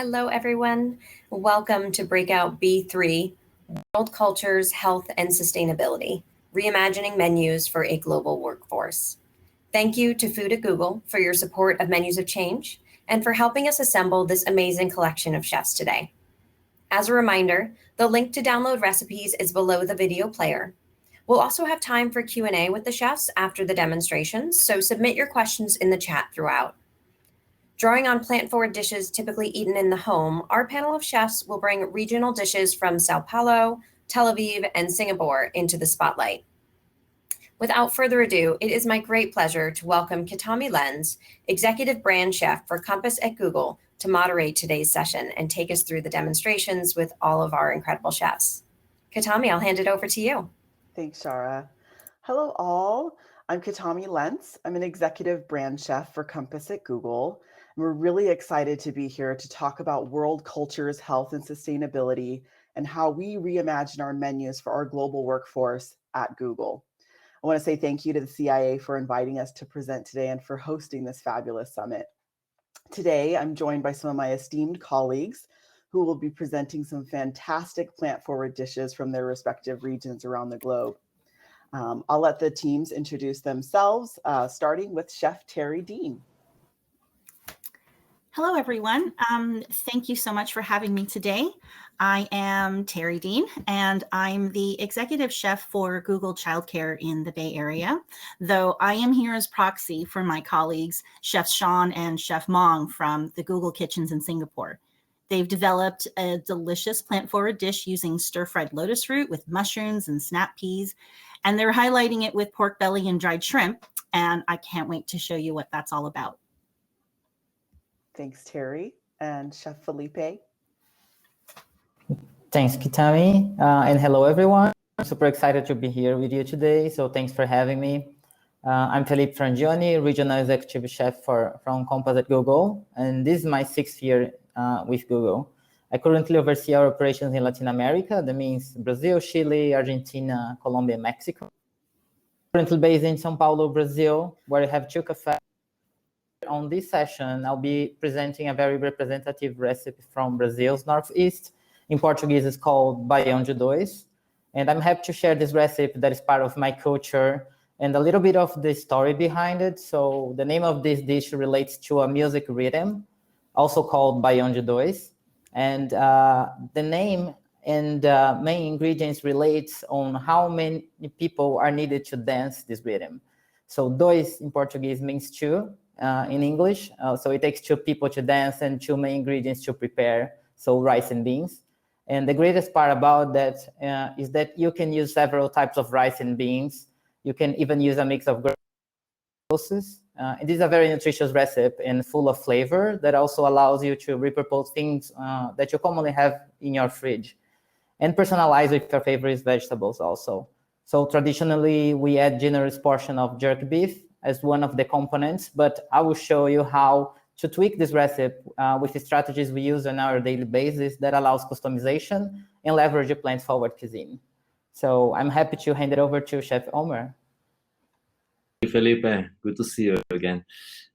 Hello, everyone. Welcome to Breakout B3, World Cultures, Health, and Sustainability, Reimagining Menus for a Global Workforce. Thank you to Food at Google for your support of Menus of Change and for helping us assemble this amazing collection of chefs today. As a reminder, the link to download recipes is below the video player. We'll also have time for Q&A with the chefs after the demonstrations, so submit your questions in the chat throughout. Drawing on plant-forward dishes typically eaten in the home, our panel of chefs will bring regional dishes from São Paulo, Tel Aviv, and Singapore into the spotlight. Without further ado, it is my great pleasure to welcome Kitami Lenz, Executive Brand Chef for Compass at Google, to moderate today's session and take us through the demonstrations with all of our incredible chefs. Kitami, I'll hand it over to you. Thanks, Shara. Hello, all. I'm Kitami Lenz. I'm an Executive Brand Chef for Compass at Google. And we're really excited to be here to talk about world cultures, health, and sustainability, and how we reimagine our menus for our global workforce at Google. I want to say thank you to the CIA for inviting us to present today and for hosting this fabulous summit. Today, I'm joined by some of my esteemed colleagues who will be presenting some fantastic plant-forward dishes from their respective regions around the globe. I'll let the teams introduce themselves, starting with Chef Terry Dean. Hello, everyone. Thank you so much for having me today. I am Terry Dean, and I'm the executive chef for Google Childcare in the Bay Area, though I am here as proxy for my colleagues, Chef Sean and Chef Mong from the Google Kitchens in Singapore. They've developed a delicious plant-forward dish using stir-fried lotus root with mushrooms and snap peas, and they're highlighting it with pork belly and dried shrimp, and I can't wait to show you what that's all about. Thanks, Terry. And Chef Felipe. Thanks, Kitami. And hello, everyone. I'm super excited to be here with you today. So thanks for having me. I'm Felipe Frangioni, Regional Executive Chef from Compass at Google. And this is my 6th year with Google. I currently oversee our operations in Latin America. That means Brazil, Chile, Argentina, Colombia, and Mexico. Currently based in São Paulo, Brazil, where I have 2 cafes. On this session, I'll be presenting a very representative recipe from Brazil's Northeast. In Portuguese, it's called Baião de Dois. And I'm happy to share this recipe that is part of my culture and a little bit of the story behind it. So the name of this dish relates to a music rhythm, also called Baião de Dois. And the name and main ingredients relates on how many people are needed to dance this rhythm. So dois in Portuguese means 2. In English, so it takes 2 people to dance and 2 main ingredients to prepare, so rice and beans. And the greatest part about that is that you can use several types of rice and beans. You can even use a mix of pulses. It is a very nutritious recipe and full of flavor that also allows you to repurpose things that you commonly have in your fridge and personalize with your favorite vegetables also. So traditionally, we add generous portion of jerk beef as one of the components, but I will show you how to tweak this recipe with the strategies we use on our daily basis that allows customization and leverage a plant-forward cuisine. So I'm happy to hand it over to Chef Omer. Felipe, good to see you again.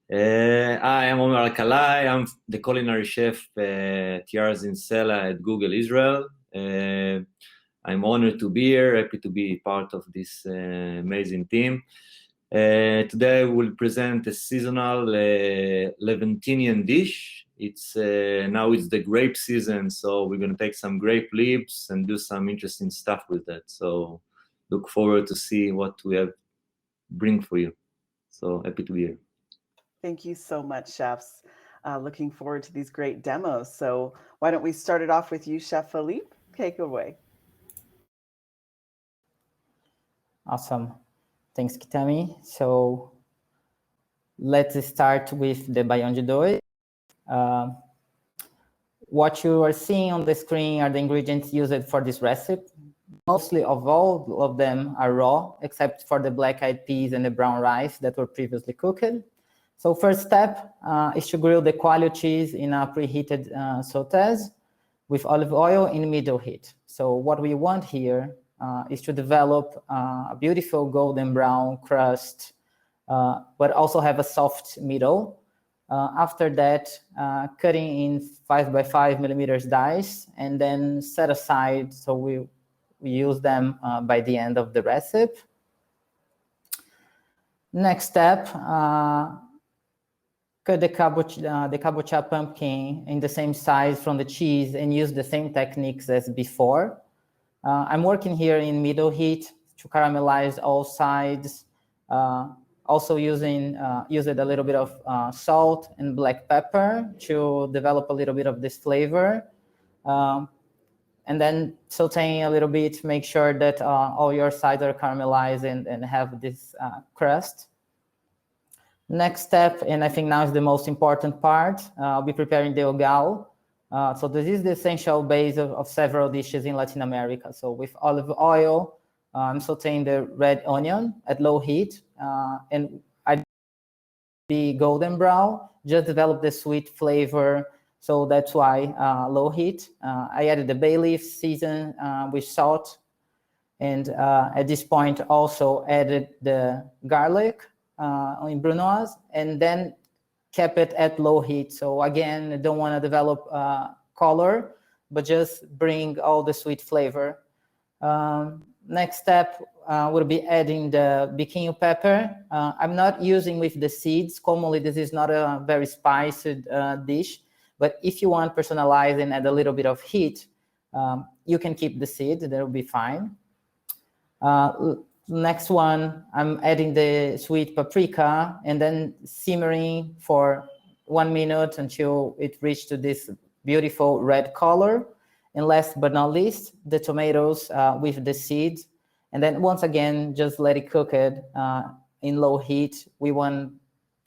I am Omer Alkalai. I'm the culinary chef at Yarzin-Sella at Google Israel. I'm honored to be here, happy to be part of this amazing team. Today we'll present a seasonal Levantinian dish. Now it's the grape season, so we're going to take some grape leaves and do some interesting stuff with that. So look forward to see what we have bring for you. So happy to be here. Thank you so much, chefs. Looking forward to these great demos. So why don't we start it off with you, Chef Felipe? Take it away. Awesome. Thanks, Kitami. So let's start with the Baião de Dois. What you are seeing on the screen are the ingredients used for this recipe. Mostly of all of them are raw, except for the black-eyed peas and the brown rice that were previously cooked. So first step is to grill the quail cheese in a preheated sautés with olive oil in middle heat. So what we want here is to develop a beautiful golden brown crust, but also have a soft middle. After that, cutting in 5 by 5 millimeters dice, and then set aside so we use them by the end of the recipe. Next step, cut the cabocha pumpkin in the same size from the cheese and use the same techniques as before. I'm working here in middle heat to caramelize all sides. Also used a little bit of salt and black pepper to develop a little bit of this flavor. And then sauteing a little bit, make sure that all your sides are caramelized and have this crust. Next step, and I think now is the most important part, I'll be preparing the Ogall. So this is the essential base of several dishes in Latin America. So with olive oil, I'm sauteing the red onion at low heat, and I be golden brown, just develop the sweet flavor. So that's why low heat. I added the bay leaf seasoned with salt, and at this point also added the garlic in brunoise, and then kept it at low heat. So again, I don't want to develop color, but just bring all the sweet flavor. Next step will be adding the biquinho pepper. I'm not using with the seeds. Commonly, this is not a very spicy dish, but if you want personalized and add a little bit of heat, you can keep the seed, that will be fine. Next one, I'm adding the sweet paprika and then simmering for 1 minute until it reaches to this beautiful red color. And last but not least, the tomatoes with the seeds. And then once again, just let it cook it in low heat. We want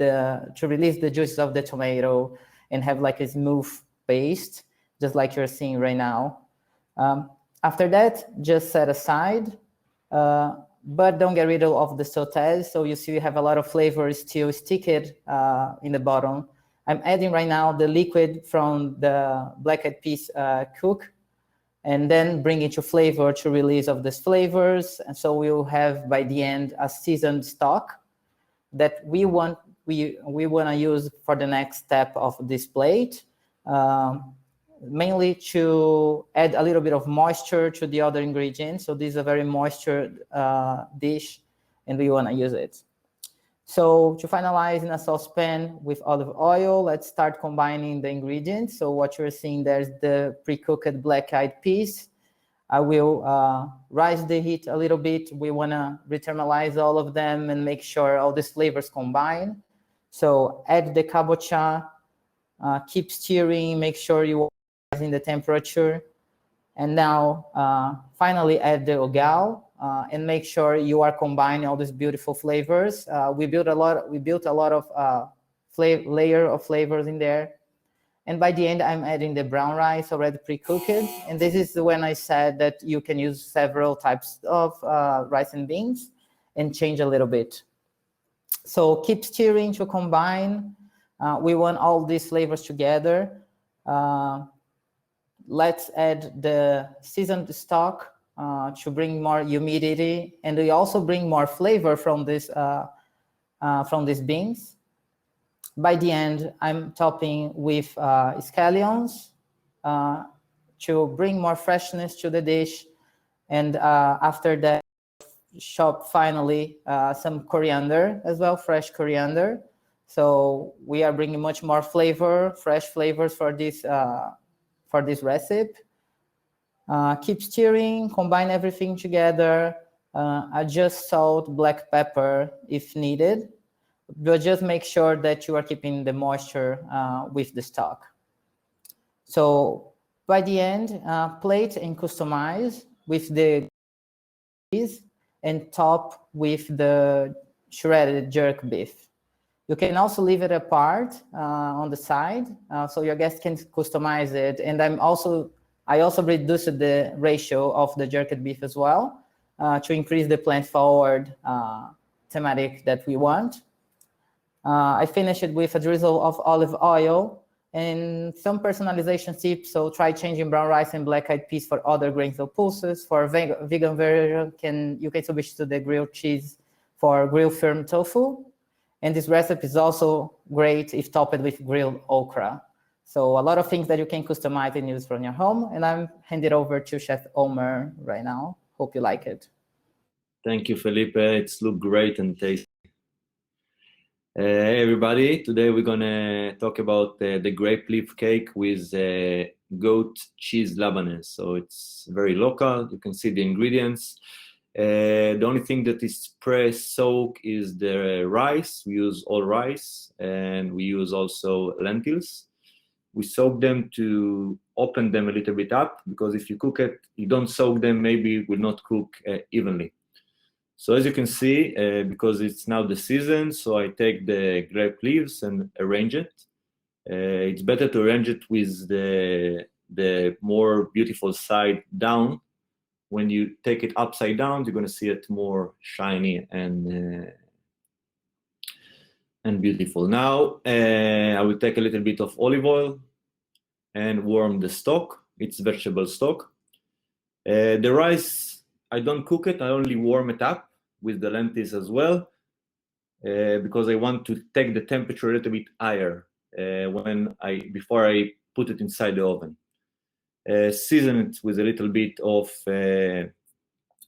to release the juices of the tomato and have like a smooth paste, just like you're seeing right now. After that, just set aside. But don't get rid of the sauté. So you see we have a lot of flavor still sticked in the bottom. I'm adding right now the liquid from the black-eyed peas cook, and then bring it to flavor to release of these flavors. And so we'll have by the end a seasoned stock that we want to use for the next step of this plate. Mainly to add a little bit of moisture to the other ingredients. So this is a very moisture dish, and we want to use it. So to finalize in a saucepan with olive oil, let's start combining the ingredients. So what you're seeing there is the pre-cooked black-eyed peas. I will rise the heat a little bit. We want to recaramelize all of them and make sure all these flavors combine. So add the cabocha, keep stirring, make sure you in the temperature, and now finally add the Ogall and make sure you are combining all these beautiful flavors. We built a lot of layer of flavors in there, and by the end I'm adding the brown rice already pre-cooked. And this is when I said that you can use several types of rice and beans and change a little bit. So keep stirring to combine. We want all these flavors together. Let's add the seasoned stock to bring more humidity, and we also bring more flavor from these beans. By the end, I'm topping with scallions to bring more freshness to the dish, and after that, chop finally some coriander as well, fresh coriander. So we are bringing much more flavor, fresh flavors for this recipe. Keep stirring, combine everything together, adjust salt, black pepper if needed, but just make sure that you are keeping the moisture with the stock. So by the end, plate and customize with the cheese and top with the shredded jerk beef. You can also leave it apart on the side, so your guests can customize it. And I also reduced the ratio of the jerked beef as well to increase the plant-forward thematic that we want. I finished it with a drizzle of olive oil and some personalization tips. So try changing brown rice and black-eyed peas for other grains or pulses. For a vegan version, you can switch to the grilled cheese for grilled firm tofu. And this recipe is also great if topped with grilled okra. So a lot of things that you can customize and use from your home. And I'm handing it over to Chef Omer right now. Hope you like it. Thank you, Felipe. It's look great and tasty. Hey everybody, today we're gonna talk about the grape leaf cake with goat cheese Lebanese. So it's very local. You can see the ingredients. The only thing that is pre-soak is the rice. We use all rice, and we use also lentils. We soak them to open them a little bit up, because if you cook it, you don't soak them, maybe it will not cook evenly. So as you can see, because it's now the season, so I take the grape leaves and arrange it. It's better to arrange it with the more beautiful side down. When you take it upside down, you're going to see it more shiny and beautiful. Now, I will take a little bit of olive oil and warm the stock. It's vegetable stock. The rice, I don't cook it. I only warm it up with the lentils as well, because I want to take the temperature a little bit higher before I put it inside the oven. Season it with a little bit of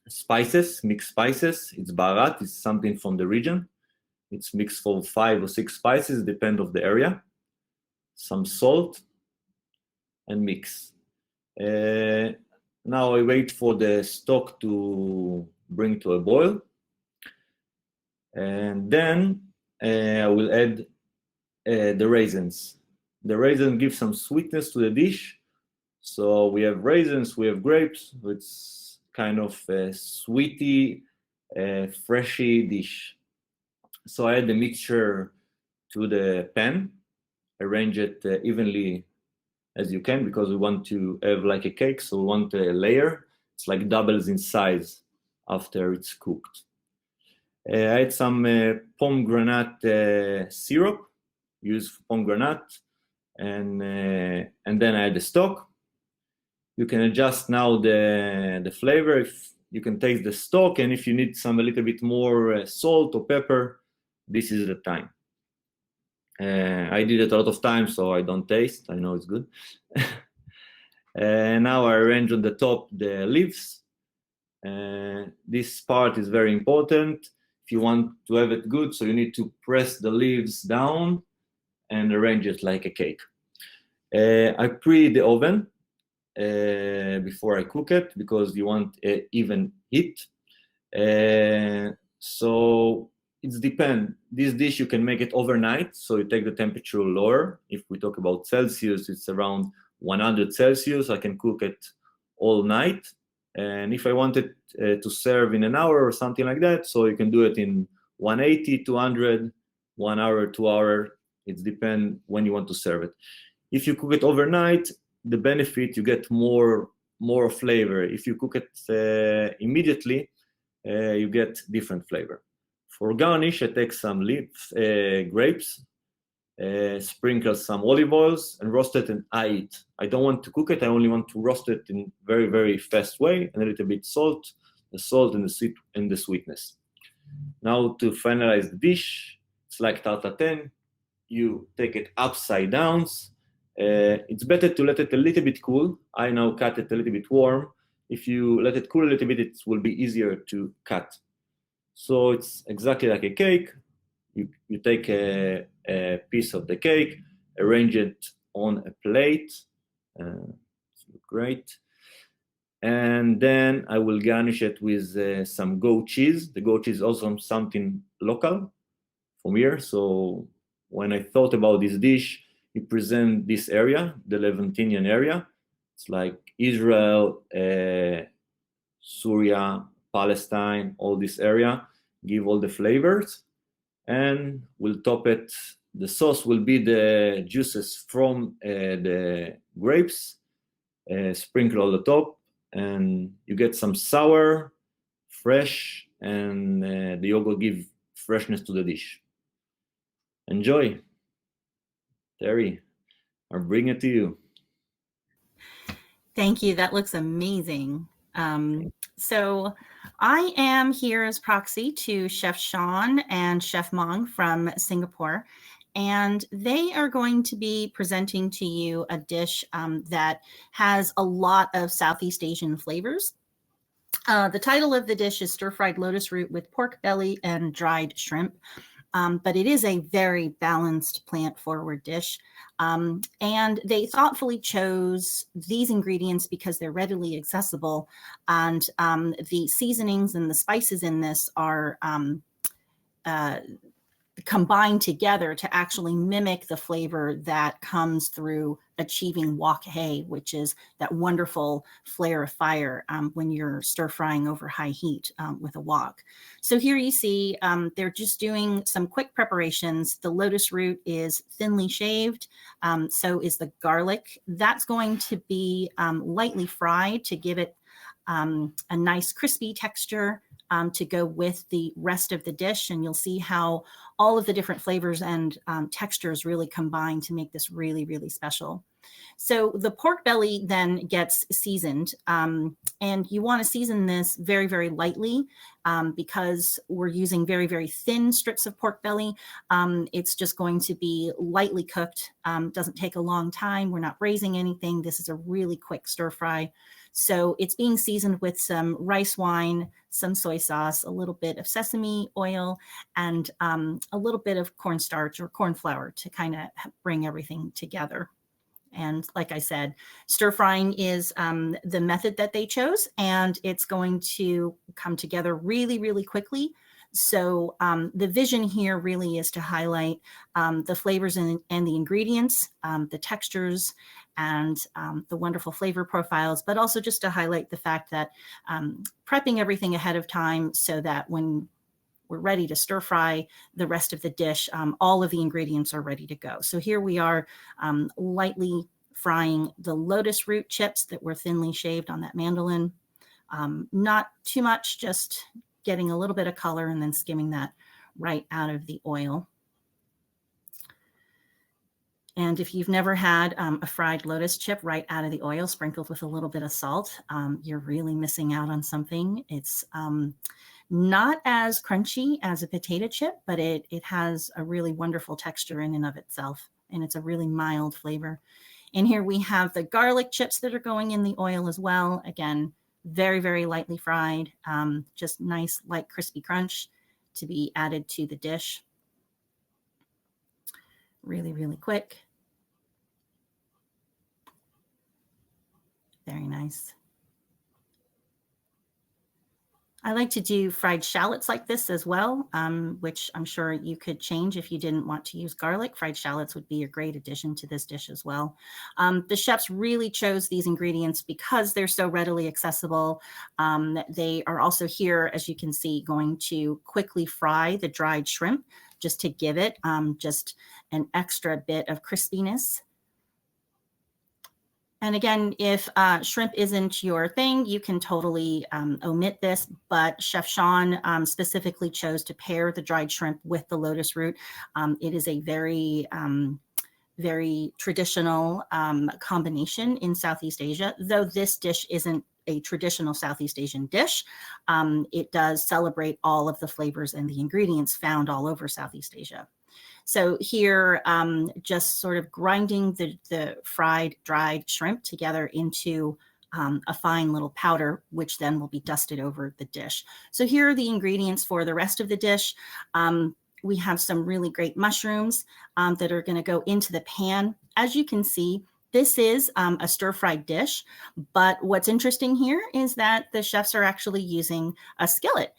spices, mixed spices. It's baharat, it's something from the region. It's mixed for 5 or 6 spices, depend of the area. Some salt and mix. Now I wait for the stock to bring to a boil. And then I will add the raisins. The raisin gives some sweetness to the dish. So we have raisins, we have grapes. It's kind of a sweety, freshy dish. So I add the mixture to the pan, arrange it evenly as you can, because we want to have like a cake, so we want a layer. It's like doubles in size after it's cooked. I add some pomegranate syrup, use pomegranate, and then I add the stock. You can adjust now the flavor. If you can taste the stock, and if you need a little bit more salt or pepper, this is the time. I did it a lot of times, so I don't taste. I know it's good. Now I arrange on the top the leaves. This part is very important. If you want to have it good, so you need to press the leaves down and arrange it like a cake. I preheat the oven before I cook it, because you want even heat. So it depends. This dish, you can make it overnight, so you take the temperature lower. If we talk about Celsius, it's around 100 Celsius. I can cook it all night. And if I want it to serve in an hour or something like that, so you can do it in 180, 200, 1 hour, 2 hours. It depends when you want to serve it. If you cook it overnight, the benefit, you get more flavor. If you cook it immediately, you get different flavor. For garnish, I take some grapes, sprinkle some olive oils, and roast it in high heat. I don't want to cook it. I only want to roast it in very, very fast way, and a little bit salt, the salt and the sweetness. Now to finalize the dish, it's like tartatin. You take it upside down. It's better to let it a little bit cool. I now cut it a little bit warm. If you let it cool a little bit, it will be easier to cut. So it's exactly like a cake. You take a piece of the cake, arrange it on a plate. Great. And then I will garnish it with some goat cheese. The goat cheese is also something local from here. So when I thought about this dish, you present this area, the Levantinian area. It's like Israel, Syria, Palestine, all this area, give all the flavors, and we'll top it. The sauce will be the juices from the grapes, sprinkle on the top, and you get some sour, fresh, and the yogurt give freshness to the dish. Enjoy. Terry, I'll bring it to you. Thank you. That looks amazing. So I am here as proxy to Chef Sean and Chef Mong from Singapore, and they are going to be presenting to you a dish that has a lot of Southeast Asian flavors. The title of the dish is stir-fried lotus root with pork belly and dried shrimp. But it is a very balanced plant-forward dish. And they thoughtfully chose these ingredients because they're readily accessible. And the seasonings and the spices in this are combined together to actually mimic the flavor that comes through achieving wok hei, which is that wonderful flare of fire when you're stir frying over high heat with a wok. So here you see they're just doing some quick preparations. The lotus root is thinly shaved, so is the garlic. That's going to be lightly fried to give it a nice crispy texture to go with the rest of the dish. And you'll see how all of the different flavors and textures really combine to make this really, really special. So the pork belly then gets seasoned, and you want to season this very, very lightly because we're using very, very thin strips of pork belly. It's just going to be lightly cooked, doesn't take a long time. We're not braising anything. This is a really quick stir fry. So it's being seasoned with some rice wine, some soy sauce, a little bit of sesame oil, and a little bit of cornstarch or corn flour to kind of bring everything together. And like I said, stir frying is the method that they chose, and it's going to come together really, really quickly. So the vision here really is to highlight the flavors and the ingredients, the textures, and the wonderful flavor profiles, but also just to highlight the fact that prepping everything ahead of time so that when we're ready to stir fry the rest of the dish, all of the ingredients are ready to go. So here we are lightly frying the lotus root chips that were thinly shaved on that mandolin. Not too much, just getting a little bit of color and then skimming that right out of the oil. And if you've never had a fried lotus chip right out of the oil sprinkled with a little bit of salt, you're really missing out on something. It's not as crunchy as a potato chip, but it has a really wonderful texture in and of itself, and it's a really mild flavor. And here we have the garlic chips that are going in the oil as well. Again, very, very lightly fried, just nice light crispy crunch to be added to the dish. Really, really quick. Very nice. I like to do fried shallots like this as well, which I'm sure you could change if you didn't want to use garlic. Fried shallots would be a great addition to this dish as well. The chefs really chose these ingredients because they're so readily accessible. They are also here, as you can see, going to quickly fry the dried shrimp just to give it just an extra bit of crispiness. And again, if shrimp isn't your thing, you can totally omit this, but Chef Sean specifically chose to pair the dried shrimp with the lotus root. It is a very, very traditional combination in Southeast Asia, though this dish isn't a traditional Southeast Asian dish. It does celebrate all of the flavors and the ingredients found all over Southeast Asia. So here, just sort of grinding the fried, dried shrimp together into a fine little powder, which then will be dusted over the dish. So here are the ingredients for the rest of the dish. We have some really great mushrooms that are going to go into the pan. As you can see, this is a stir-fried dish, but what's interesting here is that the chefs are actually using a skillet.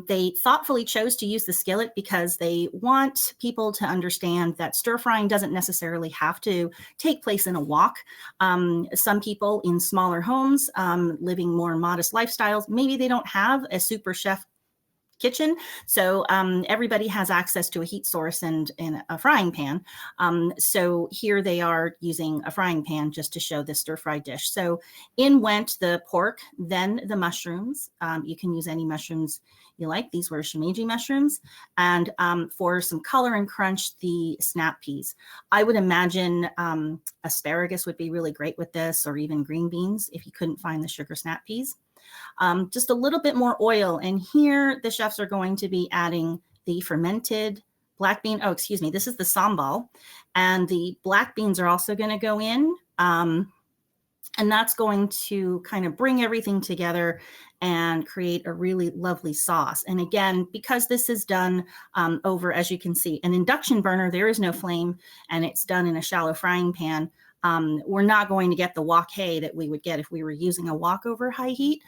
They thoughtfully chose to use the skillet because they want people to understand that stir-frying doesn't necessarily have to take place in a wok. Some people in smaller homes, living more modest lifestyles, maybe they don't have a super chef kitchen. So everybody has access to a heat source and a frying pan. So here they are using a frying pan just to show this stir-fry dish. So in went the pork, then the mushrooms. You can use any mushrooms you like. These were shimeji mushrooms. And for some color and crunch, the snap peas. I would imagine asparagus would be really great with this, or even green beans if you couldn't find the sugar snap peas. just a little bit more oil. And here the chefs are going to be adding the fermented black bean. Oh, excuse me. This is the sambal. And the black beans are also going to go in. And that's going to kind of bring everything together and create a really lovely sauce. And again, because this is done over, as you can see, an induction burner, there is no flame, and it's done in a shallow frying pan. We're not going to get the wok hay that we would get if we were using a wok over high heat.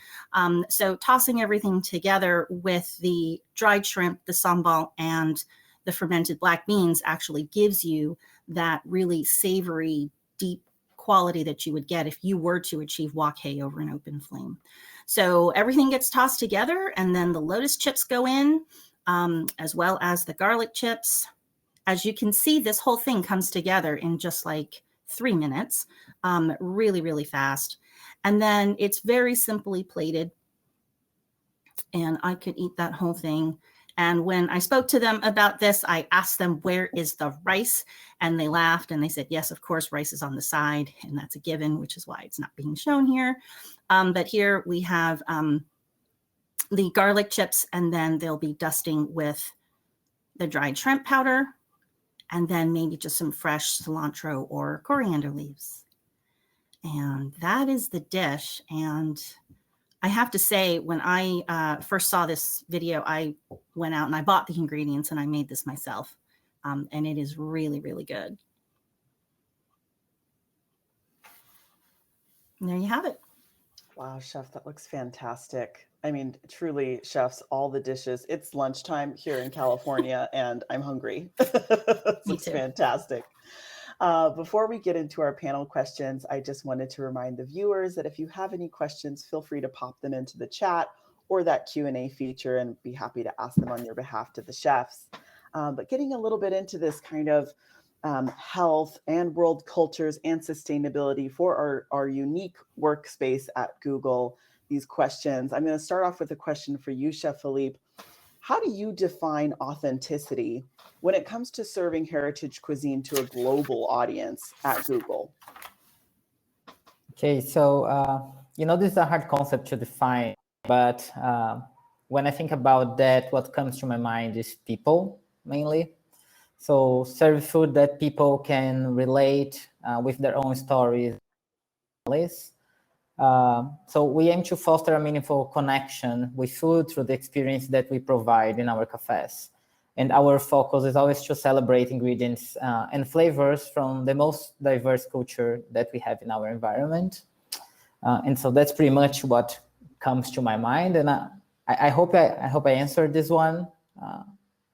So tossing everything together with the dried shrimp, the sambal, and the fermented black beans actually gives you that really savory, deep quality that you would get if you were to achieve wok hay over an open flame. So everything gets tossed together, and then the lotus chips go in, as well as the garlic chips. As you can see, this whole thing comes together in just like 3 minutes, really, really fast. And then it's very simply plated, and I could eat that whole thing. And when I spoke to them about this, I asked them, where is the rice? And they laughed and they said, yes, of course, rice is on the side, and that's a given, which is why it's not being shown here. But here we have the garlic chips, and then they'll be dusting with the dried shrimp powder, and then maybe just some fresh cilantro or coriander leaves. And that is the dish. And I have to say, when I first saw this video, I went out and I bought the ingredients and I made this myself. And it is really, really good. And there you have it. Wow, chef, that looks fantastic. I mean, truly, chefs, all the dishes. It's lunchtime here in California and I'm hungry. It looks fantastic. Before we get into our panel questions, I just wanted to remind the viewers that if you have any questions, feel free to pop them into the chat or that Q&A feature, and be happy to ask them on your behalf to the chefs. But getting a little bit into this kind of health and world cultures and sustainability for our unique workspace at Google, these questions. I'm going to start off with a question for you, Chef Felipe. How do you define authenticity when it comes to serving heritage cuisine to a global audience at Google? Okay, so, this is a hard concept to define, but when I think about that, what comes to my mind is people, mainly. So serve food that people can relate with their own stories. So we aim to foster a meaningful connection with food through the experience that we provide in our cafes. And our focus is always to celebrate ingredients and flavors from the most diverse culture that we have in our environment. And so that's pretty much what comes to my mind. And I hope I answered this one.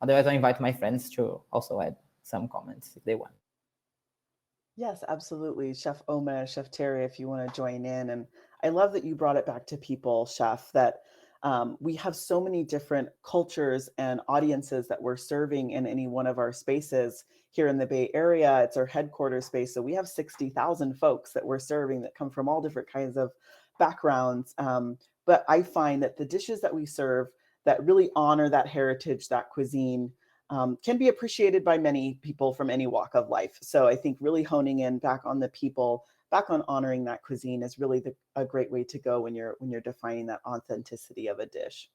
Otherwise, I invite my friends to also add some comments if they want. Yes, absolutely. Chef Oma, Chef Terry, if you want to join in. And I love that you brought it back to people, Chef, that we have so many different cultures and audiences that we're serving in any one of our spaces here in the Bay Area. It's our headquarters space. So we have 60,000 folks that we're serving that come from all different kinds of backgrounds. But I find that the dishes that we serve that really honor that heritage, that cuisine, can be appreciated by many people from any walk of life. So I think really honing in back on the people, back on honoring that cuisine is really a great way to go when you're defining that authenticity of a dish.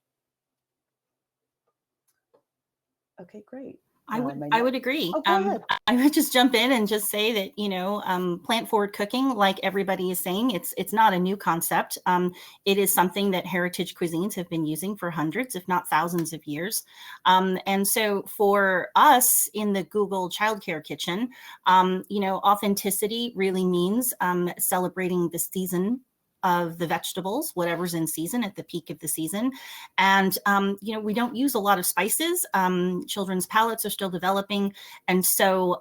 Okay, great. I would agree. Oh, go ahead. I would just jump in and just say that, plant forward cooking, like everybody is saying, it's not a new concept. It is something that heritage cuisines have been using for hundreds, if not thousands of years. And so for us in the Google Childcare Kitchen, authenticity really means celebrating the season of the vegetables, whatever's in season at the peak of the season. And, we don't use a lot of spices. Children's palates are still developing. And so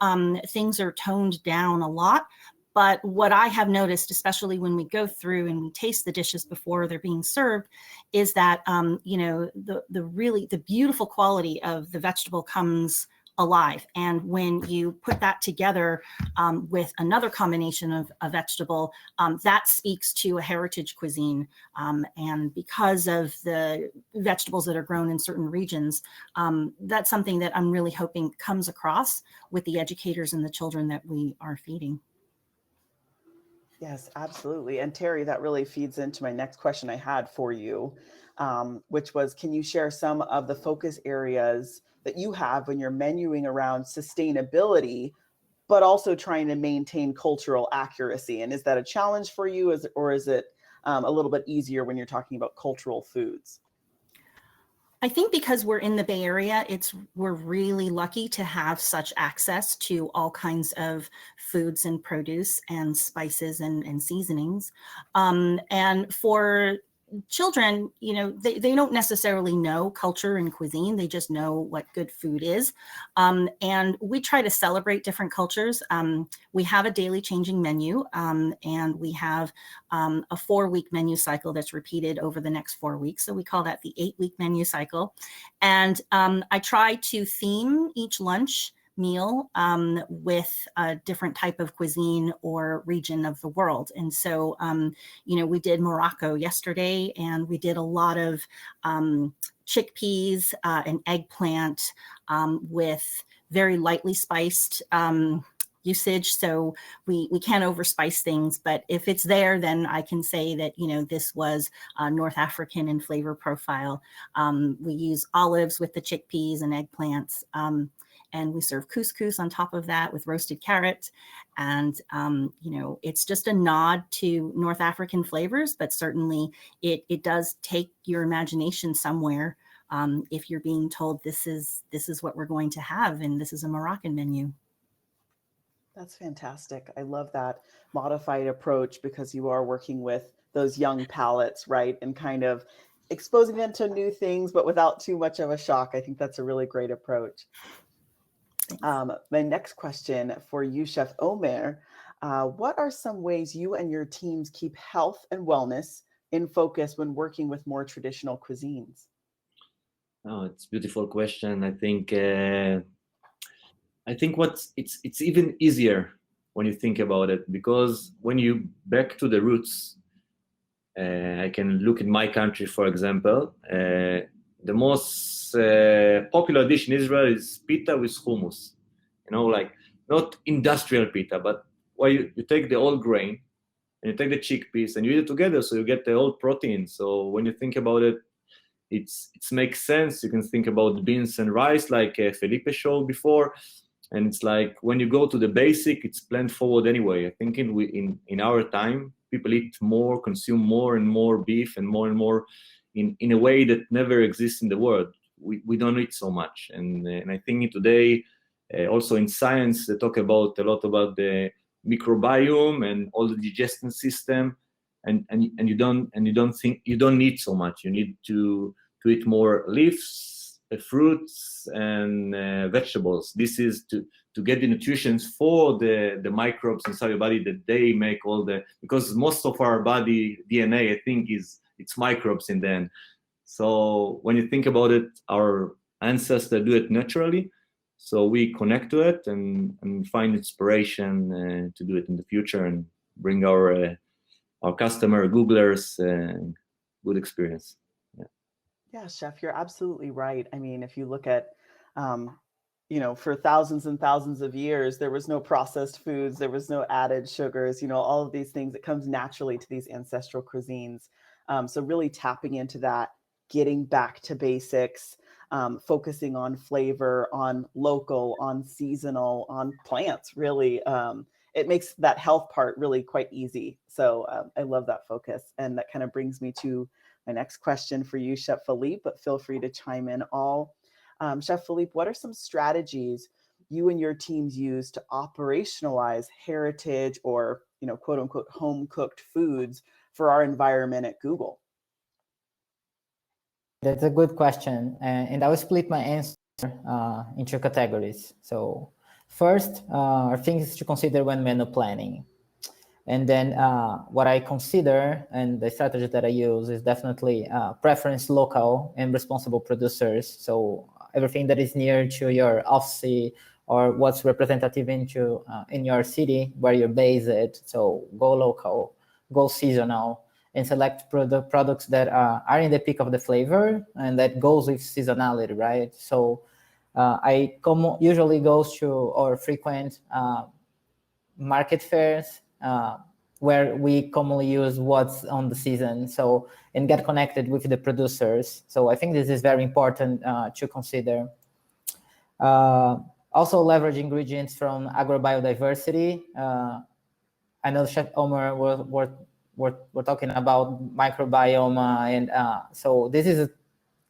things are toned down a lot. But what I have noticed, especially when we go through and we taste the dishes before they're being served, is that, the beautiful quality of the vegetable comes alive. And when you put that together with another combination of a vegetable, that speaks to a heritage cuisine. And because of the vegetables that are grown in certain regions, that's something that I'm really hoping comes across with the educators and the children that we are feeding. Yes, absolutely. And Terry, that really feeds into my next question I had for you, which was, can you share some of the focus areas that you have when you're menuing around sustainability, but also trying to maintain cultural accuracy? And is that a challenge for you, or is it a little bit easier when you're talking about cultural foods? I think because we're in the Bay Area, we're really lucky to have such access to all kinds of foods and produce and spices and seasonings. And for children, they don't necessarily know culture and cuisine. They just know what good food is. And we try to celebrate different cultures. We have a daily changing menu, and we have a 4-week menu cycle that's repeated over the next 4 weeks. So we call that the 8-week menu cycle. And I try to theme each lunch meal with a different type of cuisine or region of the world. And so, we did Morocco yesterday, and we did a lot of chickpeas and eggplant with very lightly spiced usage. So we can't overspice things, but if it's there, then I can say that, this was North African in flavor profile. We use olives with the chickpeas and eggplants. And we serve couscous on top of that with roasted carrot. And, it's just a nod to North African flavors, but certainly it does take your imagination somewhere if you're being told this is what we're going to have, and this is a Moroccan menu. That's fantastic. I love that modified approach, because you are working with those young palates, right? And kind of exposing them to new things, but without too much of a shock. I think that's a really great approach. My next question for you, Chef Omer, what are some ways you and your teams keep health and wellness in focus when working with more traditional cuisines? Oh, it's a beautiful question. I think it's even easier when you think about it, because when you back to the roots, I can look at my country, for example. The most popular dish in Israel is pita with hummus. Like not industrial pita, but where you take the whole grain and you take the chickpeas and you eat it together, so you get the whole protein. So when you think about it, it makes sense. You can think about beans and rice, like Felipe showed before. And it's like when you go to the basic, it's planned forward anyway. I think in our time, people eat more, consume more and more beef and more in a way that never exists in the world. We don't eat so much. And I think today, also in science, they talk a lot about the microbiome and all the digestion system. And you don't need so much. You need to eat more leaves, fruits, and vegetables. This is to get the nutrition for the microbes inside your body that they make because most of our body DNA, I think, it's microbes in the end. So when you think about it, our ancestors do it naturally. So we connect to it and find inspiration to do it in the future and bring our customer, Googlers, good experience. Yeah, Chef, you're absolutely right. I mean, if you look at, for thousands and thousands of years, there was no processed foods, there was no added sugars, all of these things. It comes naturally to these ancestral cuisines. So really tapping into that, getting back to basics, focusing on flavor, on local, on seasonal, on plants, really. It makes that health part really quite easy. So I love that focus. And that kind of brings me to my next question for you, Chef Felipe, but feel free to chime in all. Chef Felipe, what are some strategies you and your teams use to operationalize heritage or, quote unquote, home cooked foods for our environment at Google? That's a good question. And I will split my answer into categories. So first are things to consider when menu planning. And then what I consider and the strategy that I use is definitely preference local and responsible producers. So everything that is near to your office or what's representative in your city where you're based. So go local, go seasonal, and select products that are in the peak of the flavor and that goes with seasonality, right? So I usually go to or frequent market fairs, where we commonly use what's on the season, so, and get connected with the producers. So I think this is very important to consider. Also leverage ingredients from agrobiodiversity. I know Chef Omer we're talking about microbiome, and so this is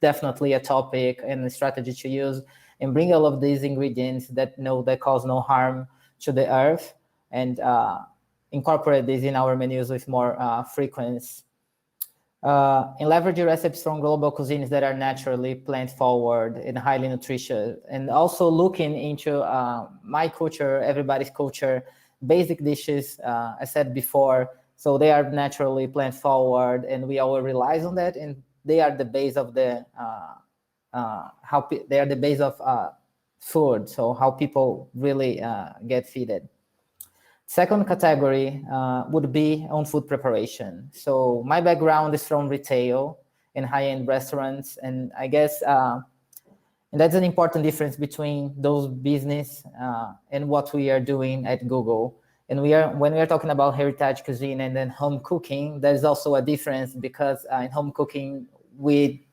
definitely a topic and a strategy to use, and bring all of these ingredients that cause no harm to the earth, and incorporate these in our menus with more frequency. And leverage recipes from global cuisines that are naturally plant forward and highly nutritious, and also looking into my culture, everybody's culture, basic dishes, I said before, so they are naturally plant forward, and we all rely on that, and they are the base of the they are the base of food, so how people really get fed. Second category would be on food preparation. So my background is from retail and high-end restaurants, and I guess and that's an important difference between those business and what we are doing at Google. And when we are talking about heritage cuisine and then home cooking, there's also a difference, because in home cooking we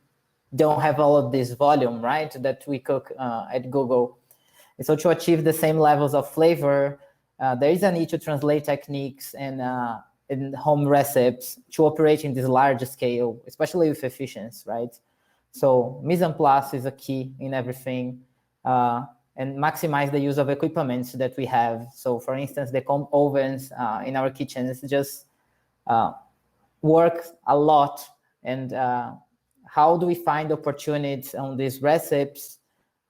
don't have all of this volume, right, that we cook at Google. And so to achieve the same levels of flavor, there is a need to translate techniques and in home recipes to operate in this large scale, especially with efficiency, right? So mise en place is a key in everything, and maximize the use of equipment that we have. So for instance, the ovens in our kitchens just work a lot. And how do we find opportunities on these recipes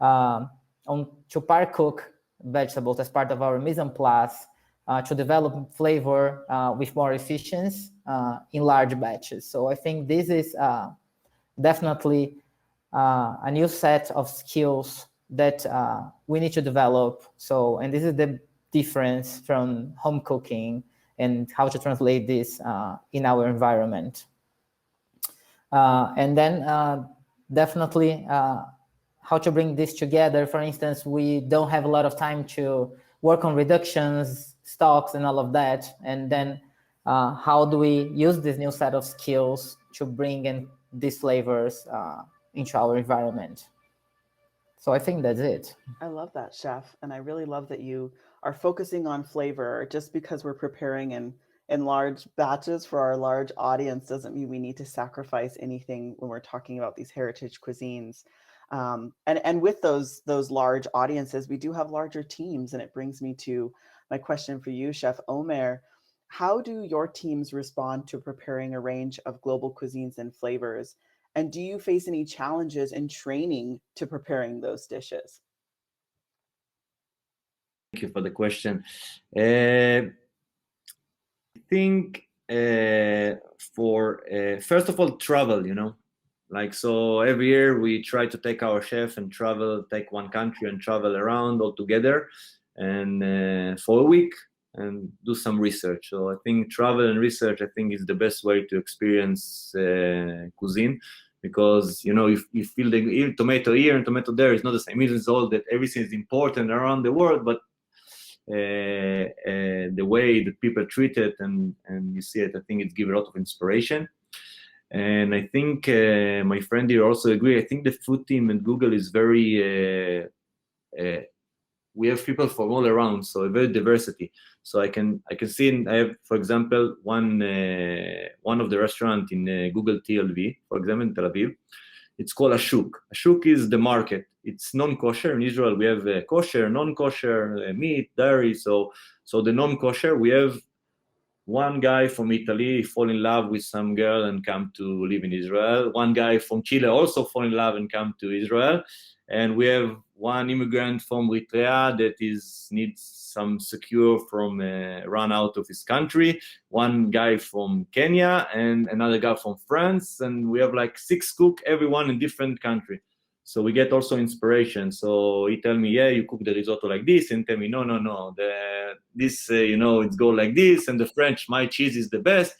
to par cook vegetables as part of our mise en place, to develop flavor with more efficiency in large batches. So I think this is definitely a new set of skills that we need to develop. So, and this is the difference from home cooking and how to translate this in our environment. And then definitely how to bring this together. For instance, we don't have a lot of time to work on reductions, stocks, and all of that. And then how do we use this new set of skills to bring in these flavors into our environment? So I think that's it. I love that, Chef. And I really love that you are focusing on flavor. Just because we're preparing in large batches for our large audience doesn't mean we need to sacrifice anything when we're talking about these heritage cuisines. And with those large audiences, we do have larger teams. And it brings me to my question for you, Chef Omer. How do your teams respond to preparing a range of global cuisines and flavors? And do you face any challenges in training to preparing those dishes? Thank you for the question. I think for first of all, travel, like, so every year we try to take our chef and take one country and travel around all together, and for a week, and do some research. So I think travel and research, I think, is the best way to experience cuisine, because if you feel the tomato here and tomato there is not the same. It is all that everything is important around the world, but the way that people treat it and you see it, I think it gives a lot of inspiration. And I think my friend here also agree. I think the food team at Google is very we have people from all around, so a very diversity. So I can see, I have, for example, one of the restaurant in Google TLV, for example, in Tel Aviv. It's called a shuk. A shuk is the market. It's non-kosher. In Israel, we have kosher, non-kosher, meat, dairy. So the non-kosher, we have one guy from Italy fall in love with some girl and come to live in Israel. One guy from Chile also fall in love and come to Israel. And we have one immigrant from Eritrea that needs some secure from run out of his country. One guy from Kenya and another guy from France. And we have like 6 cooks, everyone in different country. So we get also inspiration. So he tell me, yeah, you cook the risotto like this, and tell me, no, this it go like this, and the French, my cheese is the best.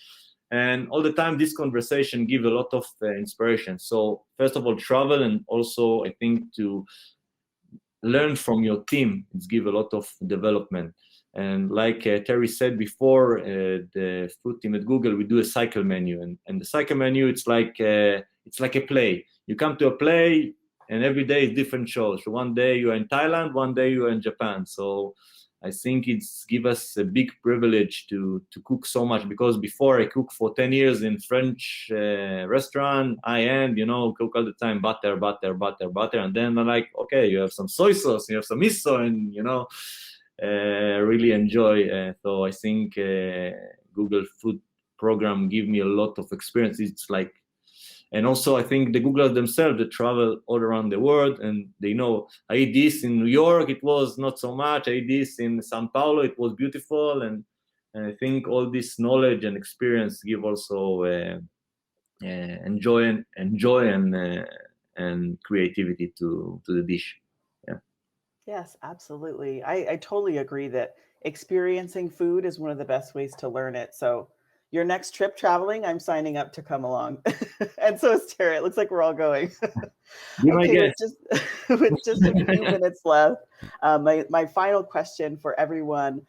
And all the time, this conversation give a lot of inspiration. So first of all, travel, and also I think to learn from your team, it's give a lot of development. And like Terry said before, the food team at Google, we do a cycle menu, and the cycle menu, it's like a play. You come to a play, and every day is different shows. So one day you are in Thailand, one day you are in Japan. So I think it's give us a big privilege to cook so much, because before I cooked for 10 years in French restaurant, high-end, cook all the time, butter. And then I'm like, okay, you have some soy sauce, you have some miso, and, really enjoy. So I think Google Food Program give me a lot of experience. It's like, and also I think the Googlers themselves, they travel all around the world, and they know, I ate this in New York, it was not so much. I ate this in São Paulo, it was beautiful. And I think all this knowledge and experience give also enjoy and creativity to the dish. Yeah. Yes, absolutely. I totally agree that experiencing food is one of the best ways to learn it. So your next trip traveling, I'm signing up to come along. And so is Tara. It looks like we're all going. Okay, with just a few minutes left, my final question for everyone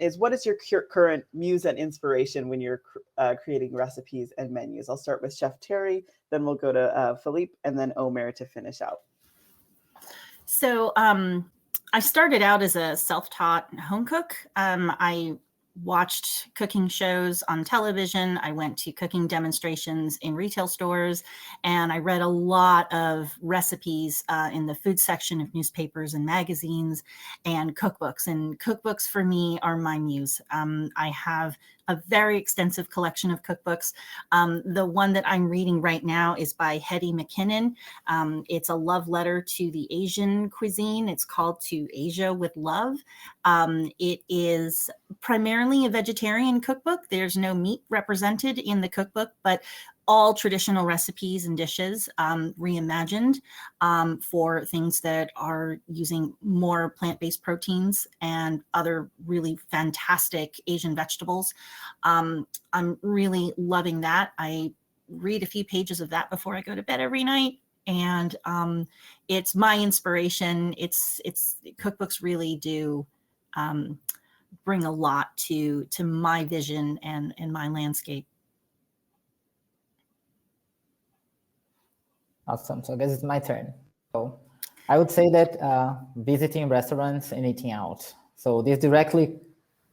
is, what is your current muse and inspiration when you're creating recipes and menus? I'll start with Chef Terry, then we'll go to Felipe, and then Omer to finish out. So I started out as a self-taught home cook. I watched cooking shows on television. I went to cooking demonstrations in retail stores, and I read a lot of recipes in the food section of newspapers and magazines and cookbooks. And cookbooks for me are my muse. I have a very extensive collection of cookbooks. The one that I'm reading right now is by Hetty McKinnon. It's a love letter to the Asian cuisine. It's called To Asia with Love. It is primarily a vegetarian cookbook. There's no meat represented in the cookbook, but all traditional recipes and dishes reimagined for things that are using more plant-based proteins and other really fantastic Asian vegetables. I'm really loving that. I read a few pages of that before I go to bed every night, and it's my inspiration. It's cookbooks really do bring a lot to my vision and my landscape. Awesome. So I guess it's my turn. So I would say that visiting restaurants and eating out. So this directly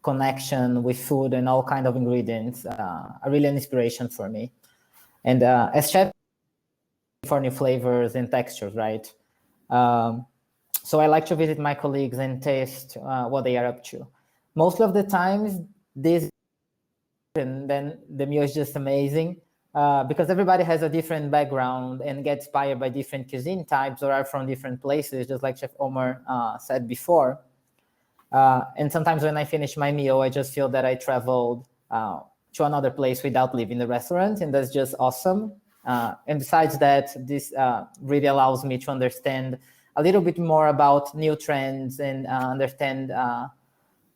connection with food and all kind of ingredients are really an inspiration for me. And as chef, for new flavors and textures, right? So I like to visit my colleagues and taste what they are up to. Most of the times, then the meal is just amazing. Because everybody has a different background and gets inspired by different cuisine types or are from different places, just like Chef Omer said before. And sometimes when I finish my meal, I just feel that I traveled to another place without leaving the restaurant, and that's just awesome. And besides that, this really allows me to understand a little bit more about new trends and understand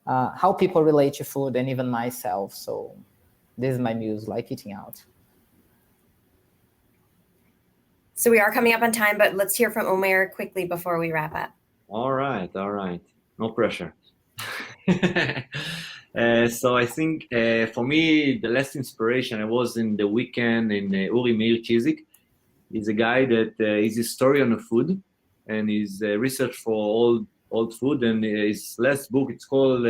how people relate to food and even myself. So this is my muse, like eating out. So we are coming up on time, but let's hear from Omer quickly before we wrap up. All right. No pressure. So I think for me, the last inspiration, I was in the weekend in Uri Meir Chizik. He's a guy that is a historian of food, and he's research for old food. And his last book, it's called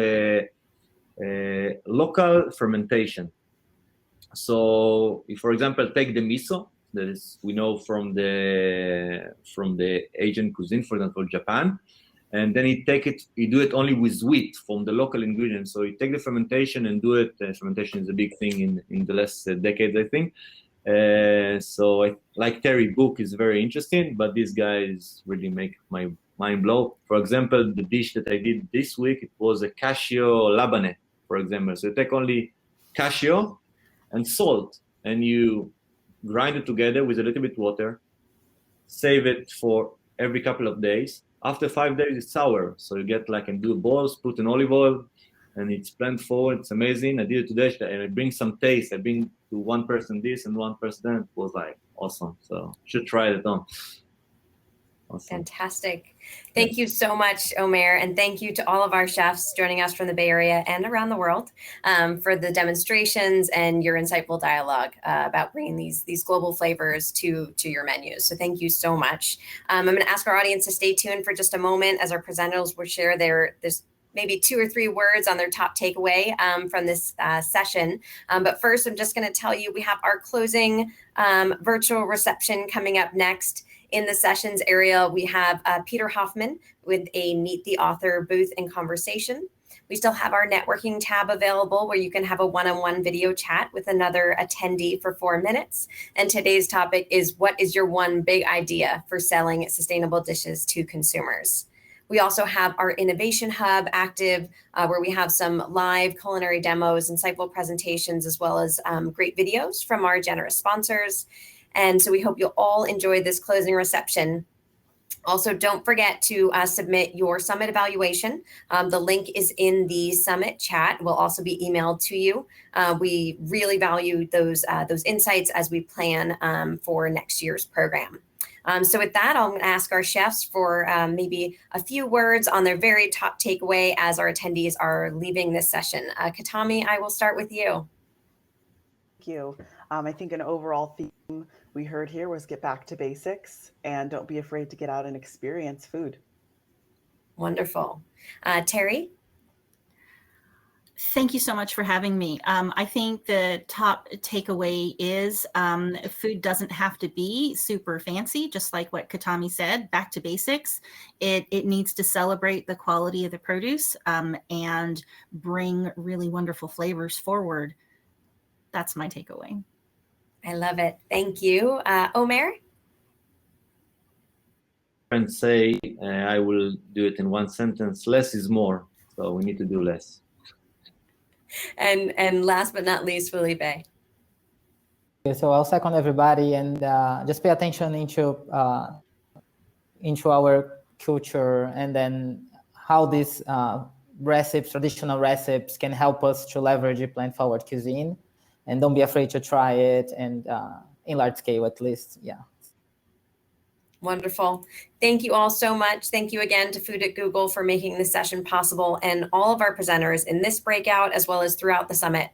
Local Fermentation. So if, for example, take the miso, that is we know from the Asian cuisine, for example, Japan, and then he do it only with wheat from the local ingredients. So you take the fermentation and do it. Fermentation is a big thing in the last decades, I think. So I like Terry book is very interesting, but these guys really make my mind blow. For example, the dish that I did this week, it was a cashew labane, for example. So you take only cashew and salt, and you grind it together with a little bit of water, save it for every couple of days. After 5 days, it's sour. So you get and do balls, put in olive oil, and it's planned forward. It's amazing. I did it today, and I bring some taste. I bring to one person this and one person that. It was awesome. So you should try it on. Awesome. Fantastic. Thank you so much, Omer, and thank you to all of our chefs joining us from the Bay Area and around the world for the demonstrations and your insightful dialogue about bringing these global flavors to your menus. So thank you so much. I'm going to ask our audience to stay tuned for just a moment as our presenters will share there's maybe 2 or 3 words on their top takeaway from this session. But first, I'm just going to tell you we have our closing virtual reception coming up next. In the sessions area, we have Peter Hoffman with a Meet the Author booth and conversation. We still have our networking tab available where you can have a one-on-one video chat with another attendee for 4 minutes. And today's topic is, what is your one big idea for selling sustainable dishes to consumers? We also have our Innovation Hub active, where we have some live culinary demos, insightful presentations, as well as great videos from our generous sponsors. And so we hope you'll all enjoy this closing reception. Also, don't forget to submit your summit evaluation. The link is in the summit chat. Will also be emailed to you. We really value those insights as we plan for next year's program. So with that, I'm going to ask our chefs for maybe a few words on their very top takeaway as our attendees are leaving this session. Katami, I will start with you. Thank you. I think an overall theme we heard here was get back to basics and don't be afraid to get out and experience food. Wonderful. Terry? Thank you so much for having me. I think the top takeaway is food doesn't have to be super fancy, just like what Katami said, back to basics. It needs to celebrate the quality of the produce and bring really wonderful flavors forward. That's my takeaway. I love it. Thank you. Omer? And say, I will do it in one sentence, less is more. So we need to do less. And last but not least, Felipe. Okay, so I'll second everybody and just pay attention into our culture and then how these recipes, traditional recipes, can help us to leverage plant-forward cuisine. And don't be afraid to try it, and in large scale at least, yeah. Wonderful. Thank you all so much. Thank you again to Food at Google for making this session possible, and all of our presenters in this breakout as well as throughout the summit.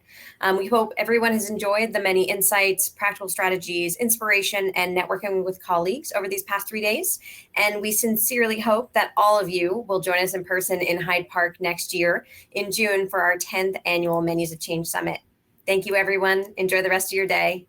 We hope everyone has enjoyed the many insights, practical strategies, inspiration, and networking with colleagues over these past 3 days. And we sincerely hope that all of you will join us in person in Hyde Park next year in June for our 10th annual Menus of Change Summit. Thank you, everyone. Enjoy the rest of your day.